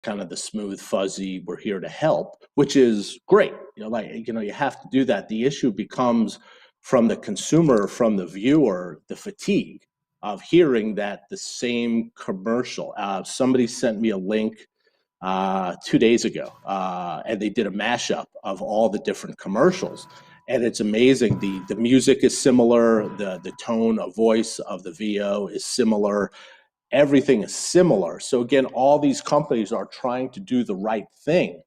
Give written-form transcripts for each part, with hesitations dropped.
kind of the smooth, fuzzy, we're here to help, which is great. You have to do that. The issue becomes from the consumer, from the viewer, the fatigue of hearing that the same commercial. Somebody sent me a link 2 days ago, and they did a mashup of all the different commercials. And it's amazing. The music is similar. The tone of voice of the VO is similar. Everything is similar. So again, all these companies are trying to do the right thing.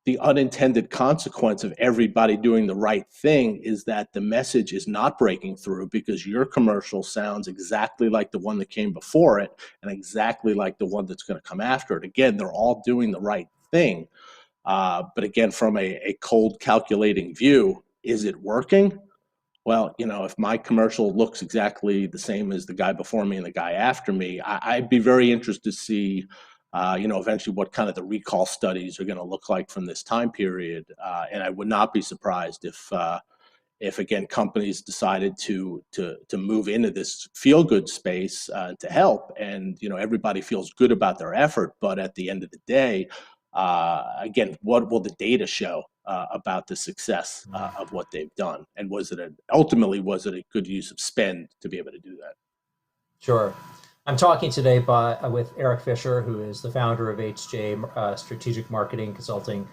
The unintended consequence of everybody doing the right thing is that the message is not breaking through because your commercial sounds exactly like the one that came before it and exactly like the one that's going to come after it. Again, they're all doing the right thing. But again, from a cold calculating view, is it working? Well, if my commercial looks exactly the same as the guy before me and the guy after me, I'd be very interested to see, eventually what kind of the recall studies are going to look like from this time period. And I would not be surprised if again companies decided to move into this feel good space to help, and everybody feels good about their effort. But at the end of the day, again, what will the data show about the success of what they've done, and ultimately was it a good use of spend to be able to do that? Sure. I'm talking today with Eric Fisher, who is the founder of HJ Strategic Marketing Consulting.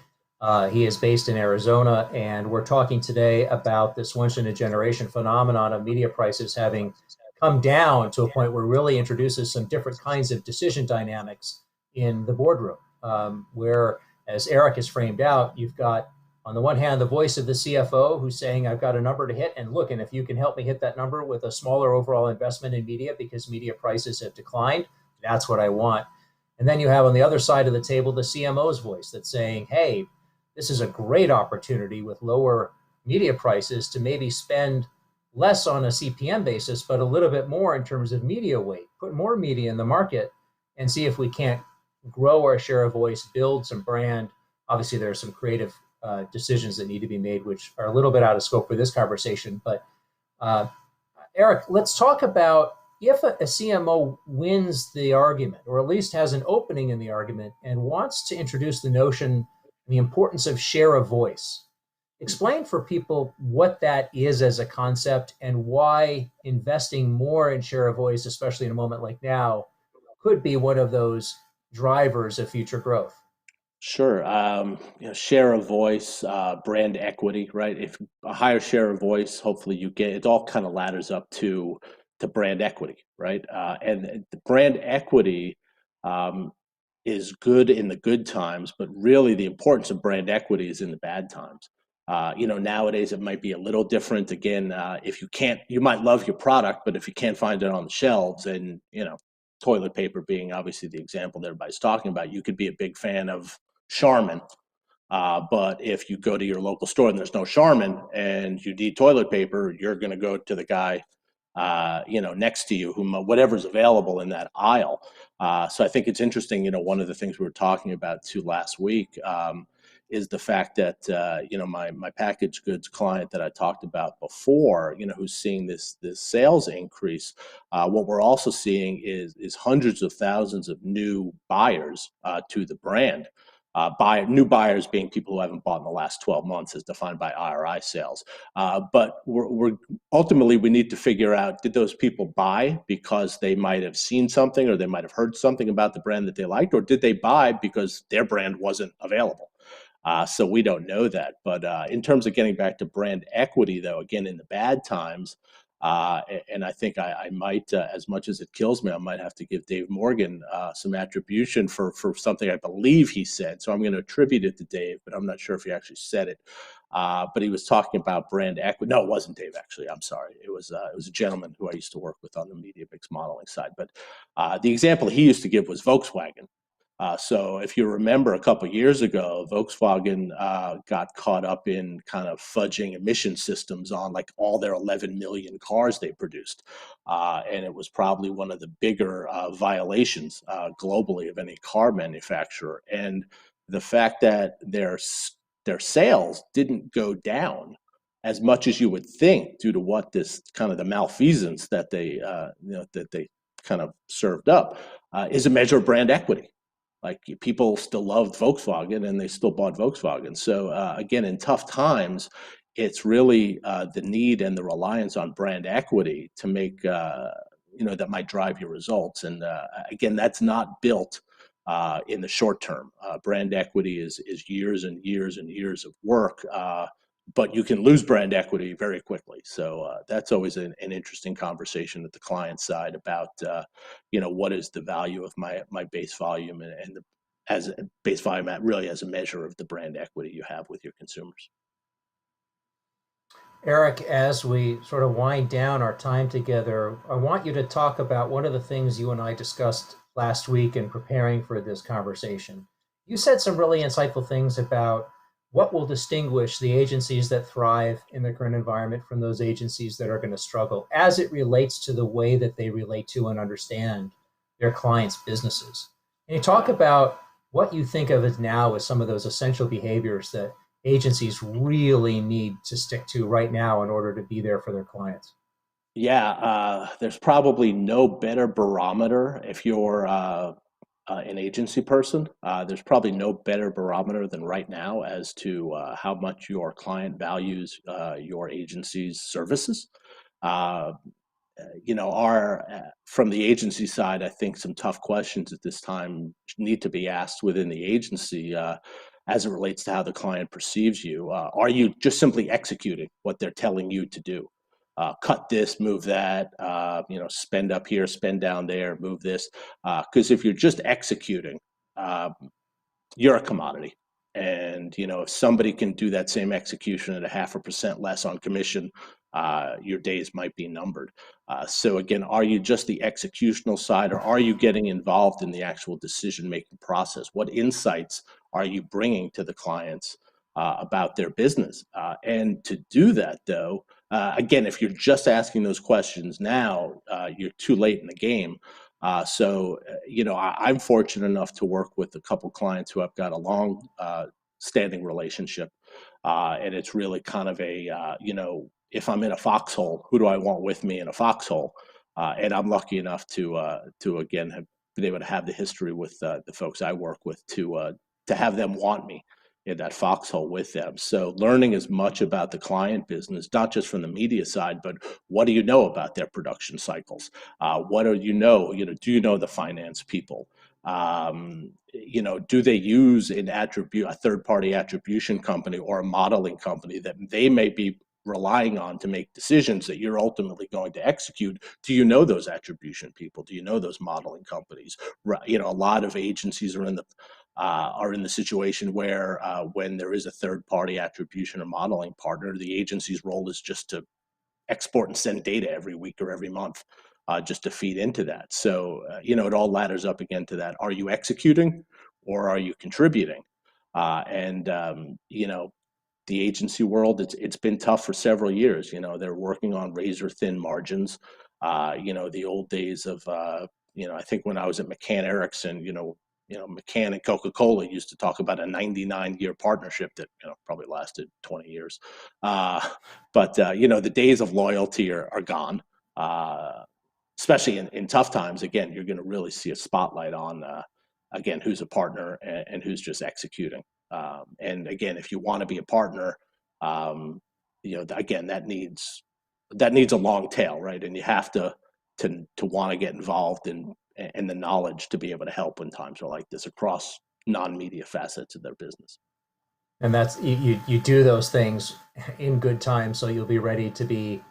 He is based in Arizona, and we're talking today about this once in a generation phenomenon of media prices having come down to a point where it really introduces some different kinds of decision dynamics in the boardroom, where, as Eric has framed out, you've got, on the one hand, the voice of the CFO who's saying, I've got a number to hit, and look, and if you can help me hit that number with a smaller overall investment in media because media prices have declined, that's what I want. And then you have on the other side of the table the CMO's voice that's saying, hey, this is a great opportunity with lower media prices to maybe spend less on a CPM basis, but a little bit more in terms of media weight, put more media in the market and see if we can't grow our share of voice, build some brand. Obviously, there are some creative decisions that need to be made, which are a little bit out of scope for this conversation. But Eric, let's talk about if a CMO wins the argument, or at least has an opening in the argument, and wants to introduce the notion, the importance of share of voice. Explain for people what that is as a concept and why investing more in share of voice, especially in a moment like now, could be one of those drivers of future growth. Sure. Share of voice, brand equity, right? If a higher share of voice, hopefully you get it. All kind of ladders up to brand equity, right? And the brand equity is good in the good times, but really the importance of brand equity is in the bad times. Nowadays it might be a little different. Again, if you can't, you might love your product, but if you can't find it on the shelves, and toilet paper being obviously the example that everybody's talking about, you could be a big fan of Charmin. But if you go to your local store and there's no Charmin and you need toilet paper, you're going to go to the guy, next to you, whatever's available in that aisle. So I think it's interesting. One of the things we were talking about too last week is the fact that my packaged goods client that I talked about before, who's seeing this sales increase. What we're also seeing is hundreds of thousands of new buyers to the brand. New buyers being people who haven't bought in the last 12 months, as defined by IRI sales. But we're ultimately, we need to figure out, did those people buy because they might have seen something or they might have heard something about the brand that they liked, or did they buy because their brand wasn't available? So we don't know that. But in terms of getting back to brand equity, though, again, in the bad times, and I think I might, as much as it kills me, I might have to give Dave Morgan some attribution for something I believe he said. So I'm going to attribute it to Dave, but I'm not sure if he actually said it. But he was talking about brand equity. No, it wasn't Dave, actually. I'm sorry. It was a gentleman who I used to work with on the media mix modeling side. But the example he used to give was Volkswagen. So if you remember a couple of years ago, Volkswagen got caught up in kind of fudging emission systems on like all their 11 million cars they produced. And it was probably one of the bigger violations globally of any car manufacturer. And the fact that their sales didn't go down as much as you would think due to what this kind of the malfeasance that they kind of served up is a measure of brand equity. Like people still loved Volkswagen and they still bought Volkswagen. So again, in tough times, it's really the need and the reliance on brand equity to make that might drive your results. And again, that's not built in the short term. Brand equity is years and years and years of work. But you can lose brand equity very quickly. So that's always an interesting conversation at the client side about what is the value of my base volume and the as a base volume really as a measure of the brand equity you have with your consumers. Eric, as we sort of wind down our time together, I want you to talk about one of the things you and I discussed last week in preparing for this conversation. You said some really insightful things about what will distinguish the agencies that thrive in the current environment from those agencies that are going to struggle as it relates to the way that they relate to and understand their clients' businesses. And you talk about what you think of as now as some of those essential behaviors that agencies really need to stick to right now in order to be there for their clients. Yeah, there's probably no better barometer if you're an agency person. There's probably no better barometer than right now as to how much your client values your agency's services. Uh, our from the agency side, I think some tough questions at this time need to be asked within the agency as it relates to how the client perceives you. Are you just simply executing what they're telling you to do? Cut this, move that, spend up here, spend down there, move this. Because if you're just executing, uh, you're a commodity. And if somebody can do that same execution at a 0.5% less on commission, your days might be numbered. So again, are you just the executional side, or are you getting involved in the actual decision-making process? What insights are you bringing to the clients about their business? And to do that, though, again, if you're just asking those questions now, you're too late in the game. I'm fortunate enough to work with a couple clients who I've got a long standing relationship. And it's really kind of if I'm in a foxhole, who do I want with me in a foxhole? And I'm lucky enough to again have been able to have the history with the folks I work with to have them want me in that foxhole with them. So learning as much about the client business, not just from the media side, but what do you know about their production cycles? What do you know? Do you know the finance people? Do they use a third-party attribution company or a modeling company that they may be relying on to make decisions that you're ultimately going to execute? Do you know those attribution people? Do you know those modeling companies? A lot of agencies are in the situation where when there is a third-party attribution or modeling partner, the agency's role is just to export and send data every week or every month just to feed into that. So, it all ladders up again to that. Are you executing or are you contributing? The agency world, it's been tough for several years. They're working on razor thin margins. The old days of, I think when I was at McCann Erickson, McCann and Coca-Cola used to talk about a 99-year partnership that probably lasted 20 years. But the days of loyalty are gone. Especially in tough times. Again, you're going to really see a spotlight on again who's a partner and who's just executing. And again, if you want to be a partner, again that needs a long tail, right? And you have to want to get involved in and the knowledge to be able to help when times are like this across non-media facets of their business. And that's you do those things in good times, so you'll be ready to be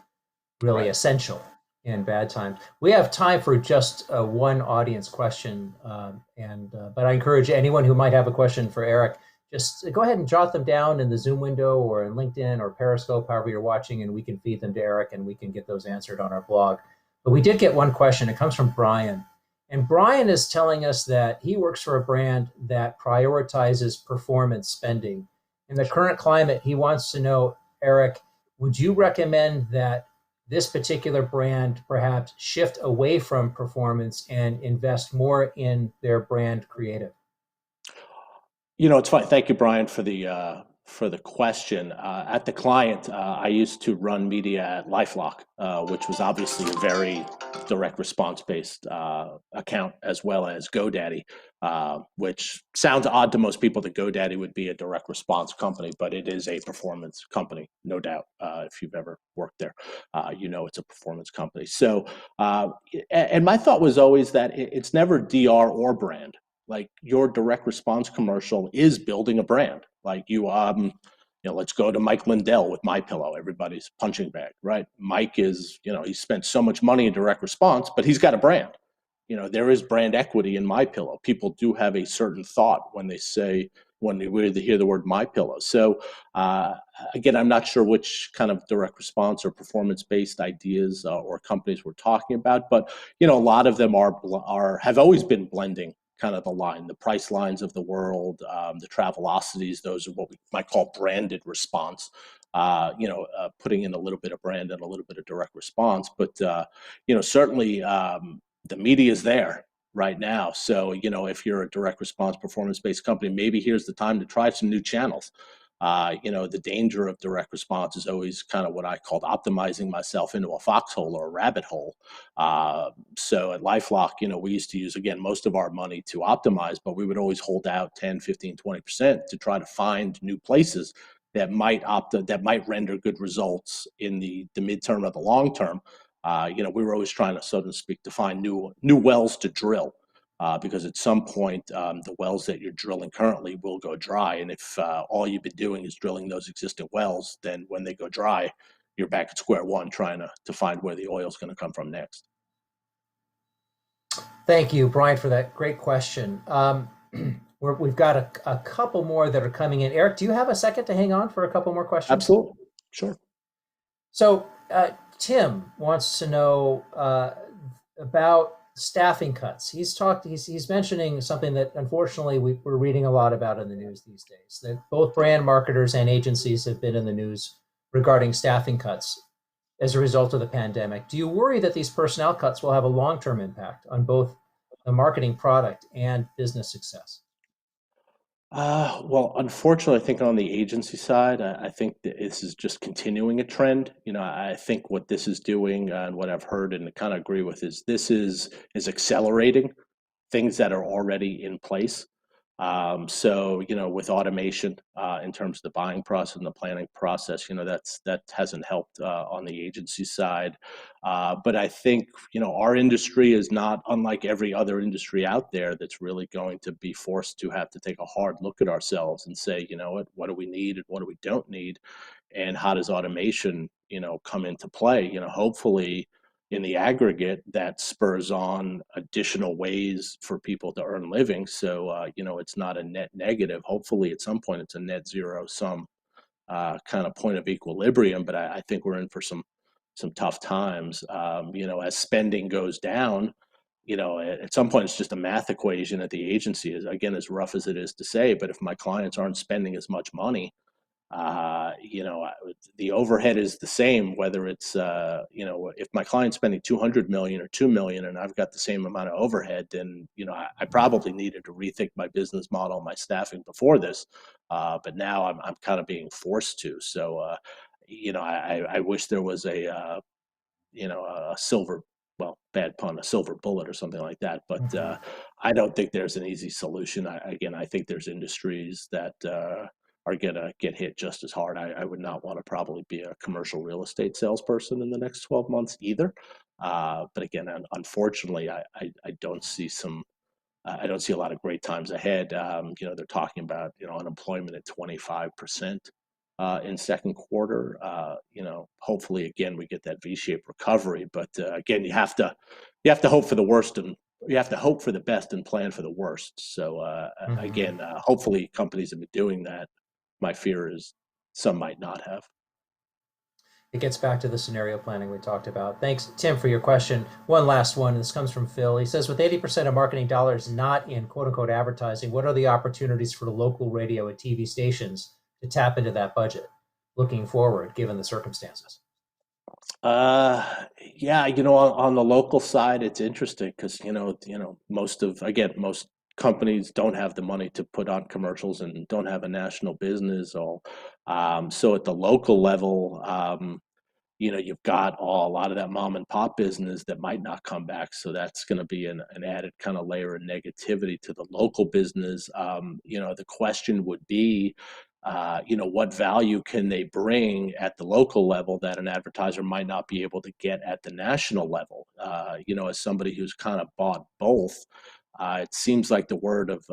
really Right. essential in bad times. We have time for just one audience question, but I encourage anyone who might have a question for Eric, just go ahead and jot them down in the Zoom window or in LinkedIn or Periscope, however you're watching, and we can feed them to Eric and we can get those answered on our blog. But we did get one question. It comes from Brian. And Brian is telling us that he works for a brand that prioritizes performance spending. In the current climate, he wants to know, Eric, would you recommend that this particular brand perhaps shift away from performance and invest more in their brand creative? It's fine. Thank you, Brian, for the question. At the client, I used to run media at LifeLock, which was obviously a very direct response based account, as well as GoDaddy, which sounds odd to most people that GoDaddy would be a direct response company, but it is a performance company, no doubt. If you've ever worked there, you know it's a performance company. So, and my thought was always that it's never DR or brand. Like your direct response commercial is building a brand. Like let's go to Mike Lindell with My Pillow, everybody's punching bag, right? Mike is, he spent so much money in direct response, but he's got a brand. There is brand equity in My Pillow. People do have a certain thought when they hear the word My Pillow. So again, I'm not sure which kind of direct response or performance based ideas or companies we're talking about, but a lot of them have always been blending kind of the price lines of the world, the Travelocities. Those are what we might call branded response. Putting in a little bit of brand and a little bit of direct response, but certainly the media is there right now. So if you're a direct response performance based company, maybe here's the time to try some new channels. The danger of direct response is always kind of what I called optimizing myself into a foxhole or a rabbit hole. So at LifeLock, we used to use, again, most of our money to optimize, but we would always hold out 10, 15, 20% to try to find new places that might render good results in the midterm or the long term. We were always trying to, so to speak, to find new wells to drill. Because at some point, the wells that you're drilling currently will go dry. And if all you've been doing is drilling those existing wells, then when they go dry, you're back at square one trying to find where the oil is going to come from next. Thank you, Brian, for that great question. We've got a couple more that are coming in. Eric, do you have a second to hang on for a couple more questions? Absolutely. Sure. So Tim wants to know about staffing cuts. He's mentioning something that unfortunately we're reading a lot about in the news these days, that both brand marketers and agencies have been in the news regarding staffing cuts as a result of the pandemic. Do you worry that these personnel cuts will have a long-term impact on both the marketing product and business success? Well, unfortunately, I think on the agency side, I think that this is just continuing a trend. I think what this is doing and what I've heard and kind of agree with is this is accelerating things that are already in place. So, with automation in terms of the buying process and the planning process, that hasn't helped on the agency side. But I think, our industry is not unlike every other industry out there that's really going to be forced to have to take a hard look at ourselves and say, what do we need and what do we don't need? And how does automation, come into play? Hopefully, in the aggregate, that spurs on additional ways for people to earn living. So, it's not a net negative. Hopefully, at some point, it's a net zero sum kind of point of equilibrium. But I think we're in for some tough times. As spending goes down, at some point, it's just a math equation at the agency. Is again, as rough as it is to say, but if my clients aren't spending as much money, the overhead is the same, whether it's, if my client's spending 200 million or 2 million and I've got the same amount of overhead, then, I probably needed to rethink my business model, my staffing before this. But now I'm kind of being forced to. So, I wish there was a silver, well, bad pun, a silver bullet or something like that. But I don't think there's an easy solution. I think there's industries that are going to get hit just as hard. I would not want to probably be a commercial real estate salesperson in the next 12 months either. But again, unfortunately, I don't see I don't see a lot of great times ahead. They're talking about unemployment at 25% in second quarter. Hopefully, again, we get that V-shaped recovery. But again, you have to hope for the worst and you have to hope for the best and plan for the worst. So again, hopefully, companies have been doing that. My fear is some might not have. It gets back to the scenario planning we talked about. Thanks, Tim, for your question. One last one. This comes from Phil. He says, with 80% of marketing dollars not in quote unquote advertising, what are the opportunities for the local radio and TV stations to tap into that budget looking forward, given the circumstances? Yeah, on the local side, it's interesting because most companies don't have the money to put on commercials and don't have a national business. Or so at the local level, you've got a lot of that mom and pop business that might not come back. So that's going to be an added kind of layer of negativity to the local business. The question would be, what value can they bring at the local level that an advertiser might not be able to get at the national level? As somebody who's kind of bought both, it seems like the word of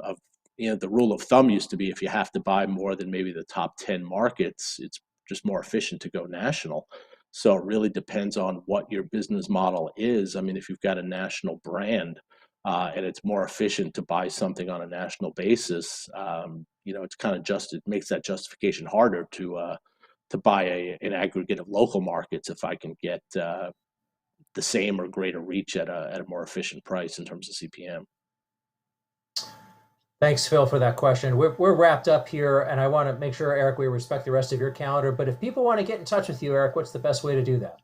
the rule of thumb used to be if you have to buy more than maybe the top 10 markets, it's just more efficient to go national. So it really depends on what your business model is. I mean, if you've got a national brand and it's more efficient to buy something on a national basis, it's kind of it makes that justification harder to buy an aggregate of local markets if I can get the same or greater reach at a more efficient price in terms of CPM. Thanks, Phil, for that question. We're wrapped up here, and I want to make sure, Eric, we respect the rest of your calendar. But if people want to get in touch with you, Eric, what's the best way to do that?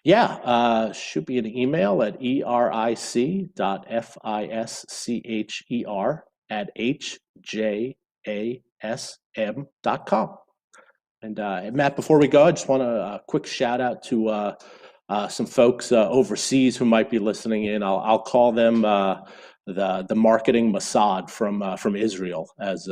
Yeah, shoot me an email at eric.fischer@hjasm.com. And Matt, before we go, I just want a quick shout out to some folks overseas who might be listening in. I'll call them the marketing Mossad from Israel, as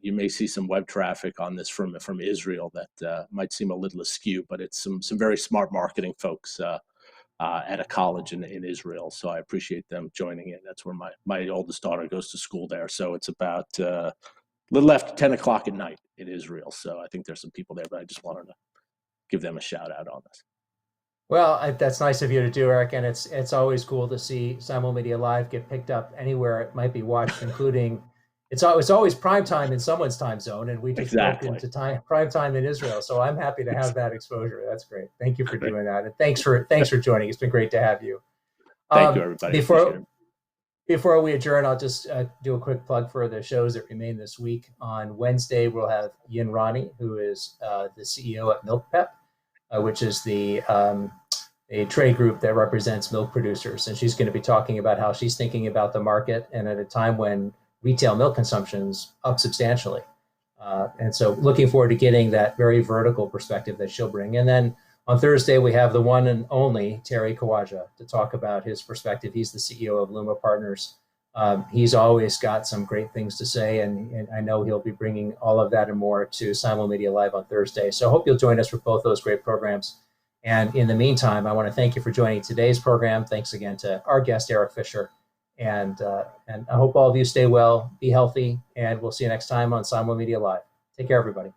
you may see some web traffic on this from Israel that might seem a little askew, but it's some very smart marketing folks at a college in Israel. So I appreciate them joining in. That's where my oldest daughter goes to school there. So it's about a little after 10 o'clock at night in Israel. So I think there's some people there, but I just wanted to give them a shout out on this. Well, that's nice of you to do, Eric, and it's always cool to see Simulmedia Live get picked up anywhere it might be watched, including it's always prime time in someone's time zone, and we just broke Exactly. into prime time in Israel. So I'm happy to have that exposure. That's great. Thank you for doing that, and thanks for joining. It's been great to have you. Thank you, everybody. Appreciate it. Before we adjourn, I'll just do a quick plug for the shows that remain this week. On Wednesday, we'll have Yin Rani, who is the CEO at MilkPep, which is a trade group that represents milk producers. And she's going to be talking about how she's thinking about the market and at a time when retail milk consumption's up substantially. And so looking forward to getting that very vertical perspective that she'll bring. And then on Thursday, we have the one and only Terry Kawaja to talk about his perspective. He's the CEO of Luma Partners. He's always got some great things to say, and I know he'll be bringing all of that and more to Simulmedia Live on Thursday. So I hope you'll join us for both those great programs. And in the meantime, I want to thank you for joining today's program. Thanks again to our guest, Eric Fischer. And I hope all of you stay well, be healthy, and we'll see you next time on Simulmedia Live. Take care, everybody.